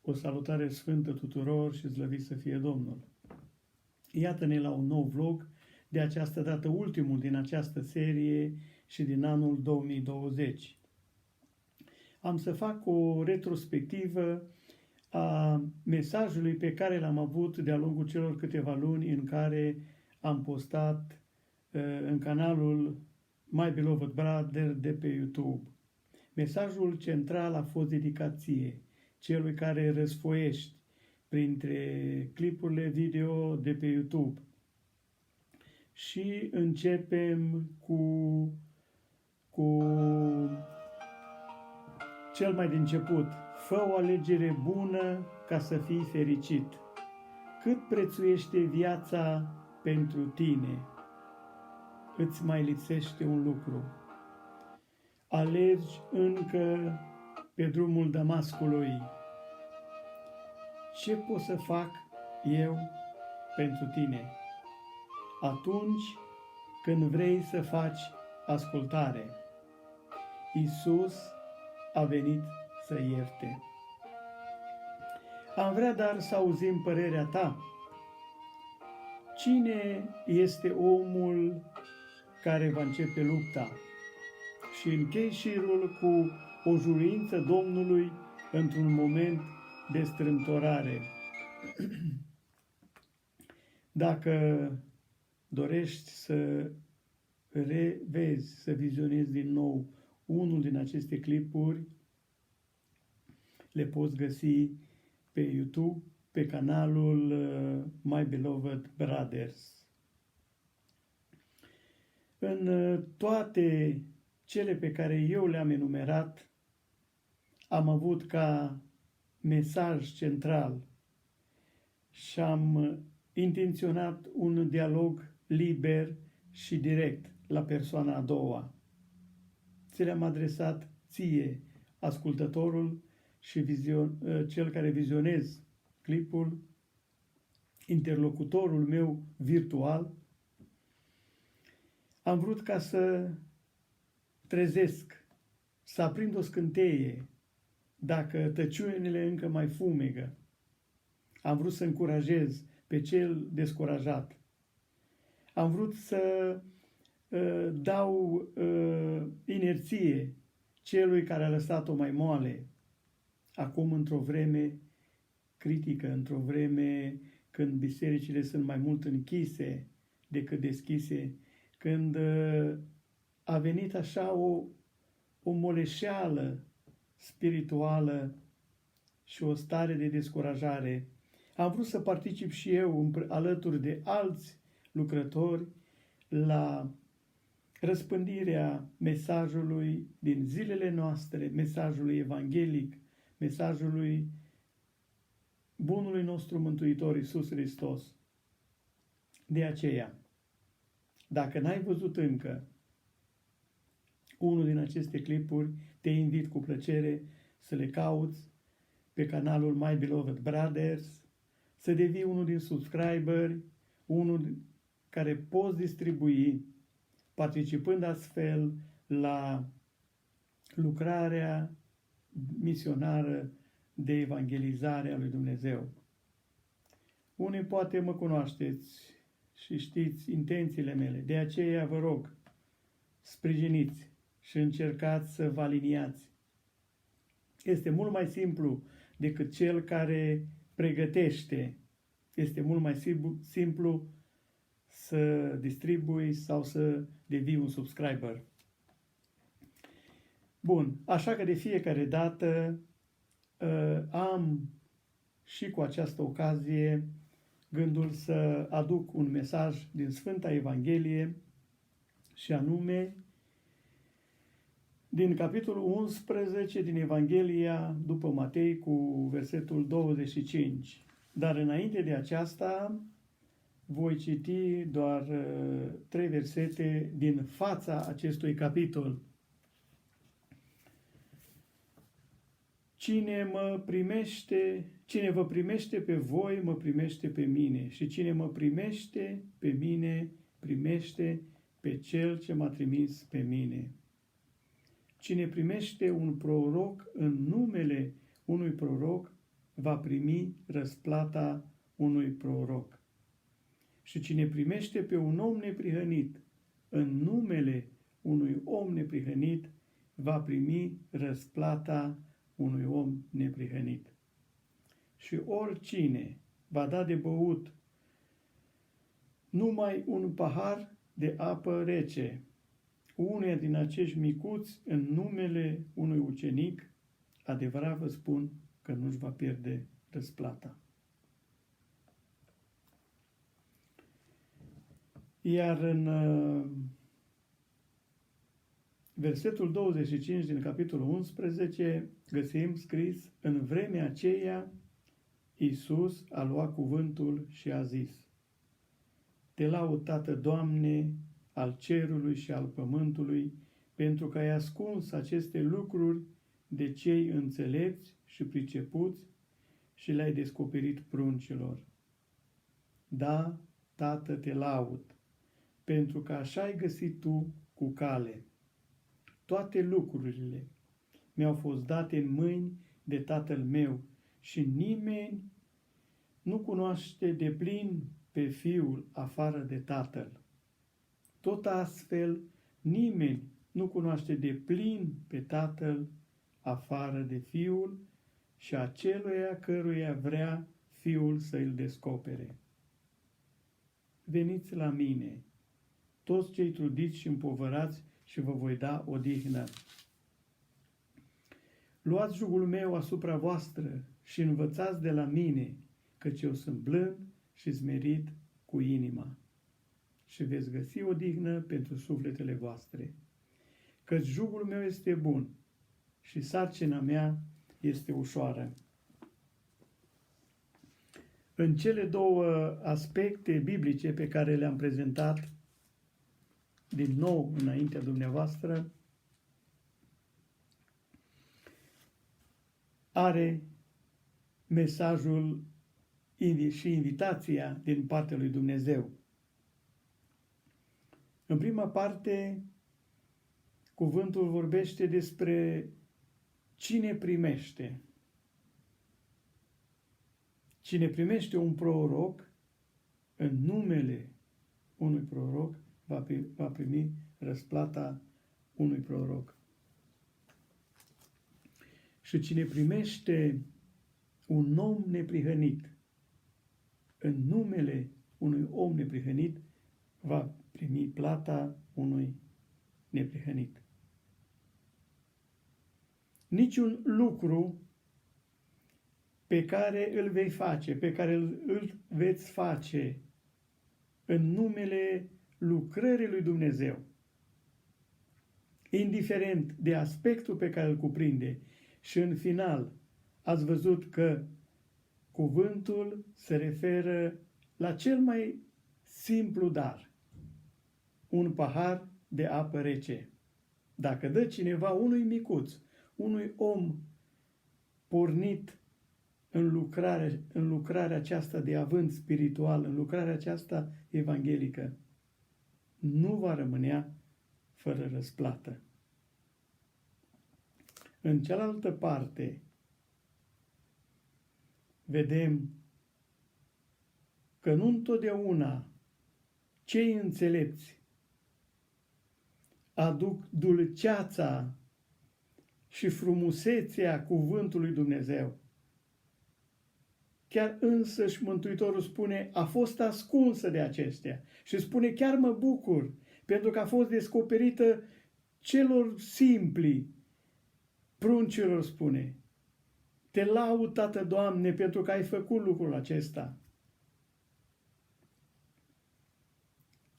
O salutare sfântă tuturor și slăvit să fie Domnul! Iată-ne la un nou vlog, de această dată ultimul din această serie și din anul 2020. Am să fac o retrospectivă a mesajului pe care l-am avut de-a lungul celor câteva luni în care am postat în canalul My Beloved Brother de pe YouTube. Mesajul central a fost dedicat ție, celui care răsfoiești printre clipurile video de pe YouTube. Și începem cu cel mai din început. Fă o alegere bună ca să fii fericit. Cât prețuiește viața pentru tine? Îți mai lipsește un lucru. Alergi încă pe drumul Damascului. Ce pot să fac eu pentru tine? Atunci când vrei să faci ascultare, Iisus a venit să ierte. Am vrea dar să auzim părerea ta. Cine este omul care va începe lupta? Și închei șirul cu o juruință Domnului într-un moment de strâmtorare. Dacă dorești să revezi, să vizionezi din nou unul din aceste clipuri, le poți găsi pe YouTube, pe canalul My Beloved Brothers. În toate cele pe care eu le-am enumerat, am avut ca mesaj central și am intenționat un dialog liber și direct la persoana a doua. Ți le-am adresat ție, ascultătorul și cel care vizionez clipul, interlocutorul meu virtual. Am vrut ca să trezesc, să aprind o scânteie, dacă tăciunile încă mai fumegă. Am vrut să încurajez pe cel descurajat. Am vrut să dau inerție celui care a lăsat-o mai moale. Acum, într-o vreme critică, într-o vreme când bisericile sunt mai mult închise decât deschise, când a venit așa o moleșeală spirituală și o stare de descurajare, am vrut să particip și eu alături de alți lucrători la răspândirea mesajului din zilele noastre, mesajului evanghelic, mesajului bunului nostru Mântuitor Iisus Hristos. De aceea, dacă n-ai văzut încă unul din aceste clipuri, te invit cu plăcere să le cauți pe canalul My Beloved Brothers, să devii unul din subscriberi, unul care poți distribui, participând astfel la lucrarea misionară de evangelizare a lui Dumnezeu. Unii poate mă cunoașteți și știți intențiile mele, de aceea vă rog, sprijiniți și încercați să vă aliniați. Este mult mai simplu decât cel care pregătește. Este mult mai simplu să distribui sau să devii un subscriber. Bun, așa că de fiecare dată am și cu această ocazie gândul să aduc un mesaj din Sfânta Evanghelie și anume din capitolul 11 din Evanghelia după Matei cu versetul 25. Dar înainte de aceasta voi citi doar 3 versete din fața acestui capitol. Cine vă primește pe voi, mă primește pe mine, și cine mă primește pe mine, primește pe cel ce m-a trimis pe mine. Cine primește un proroc în numele unui proroc, va primi răsplata unui proroc. Și cine primește pe un om neprihănit în numele unui om neprihănit, va primi răsplata unui om neprihănit. Și oricine va da de băut numai un pahar de apă rece unuia din acești micuți în numele unui ucenic, adevărat vă spun că nu-și va pierde răsplata. Iar în versetul 25 din capitolul 11 găsim scris: în vremea aceea Iisus a luat cuvântul și a zis: Te laud, Tată, Doamne, al cerului și al pământului, pentru că ai ascuns aceste lucruri de cei înțelepți și pricepuți și le-ai descoperit pruncilor. Da, Tată, te laud, pentru că așa ai găsit tu cu cale. Toate lucrurile mi-au fost date în mâini de Tatăl meu și nimeni nu cunoaște deplin pe Fiul afară de Tatăl. Tot astfel, nimeni nu cunoaște deplin pe Tatăl afară de Fiul și aceluia căruia vrea Fiul să îl descopere. Veniți la mine, toți cei trudiți și împovărați, și vă voi da odihnă. Luați jugul meu asupra voastră și învățați de la mine, căci eu sunt blând și smerit cu inima, și veți găsi odihnă pentru sufletele voastre. Căci jugul meu este bun și sarcina mea este ușoară. În cele două aspecte biblice pe care le-am prezentat din nou înaintea dumneavoastră, are mesajul și invitația din partea lui Dumnezeu. În prima parte, cuvântul vorbește despre cine primește. Cine primește un proroc, în numele unui proroc, va primi răsplata unui proroc. Și cine primește un om neprihănit, în numele unui om neprihănit, va primi plata unui neprihănit. Niciun lucru pe care îl vei face, pe care îl veți face în numele lucrării lui Dumnezeu, indiferent de aspectul pe care îl cuprinde, și în final ați văzut că cuvântul se referă la cel mai simplu dar, un pahar de apă rece. Dacă dă cineva unui micuț, unui om pornit în lucrarea aceasta de avânt spiritual, în lucrarea aceasta evanghelică, nu va rămânea fără răsplată. În cealaltă parte, vedem că nu întotdeauna cei înțelepți aduc dulceața și frumusețea cuvântului Dumnezeu. Chiar însăși Mântuitorul spune, a fost ascunsă de acestea. Și spune, chiar mă bucur, pentru că a fost descoperită celor simpli. Pruncilor spune, te laud, Tată, Doamne, pentru că ai făcut lucrul acesta.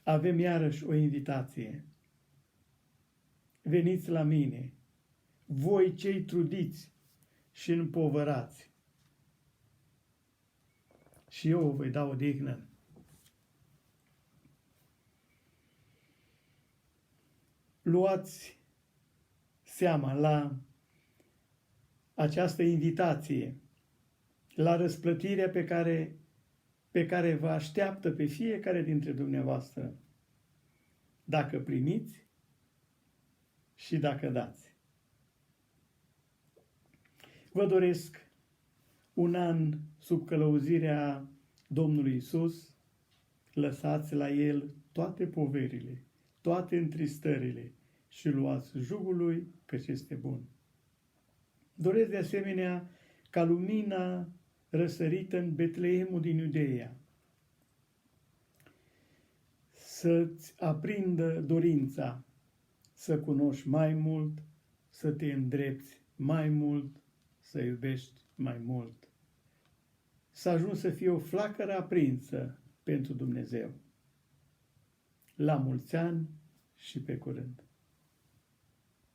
Avem iarăși o invitație. Veniți la mine, voi cei trudiți și împovărați, și eu vă voi da odihnă. Luați seama la această invitație, la răsplătirea pe care vă așteaptă pe fiecare dintre dumneavoastră, dacă primiți și dacă dați. Vă doresc un an sub călăuzirea Domnului Isus, lăsați la El toate poverile, toate întristările și luați jugul Lui, căci este bun. Doresc de asemenea ca lumina răsărită în Betleemul din Iudeea să-ți aprindă dorința să cunoști mai mult, să te îndrepți mai mult, să iubești mai mult. Să ajungi să fie o flacără aprinsă pentru Dumnezeu. La mulți ani și pe curând!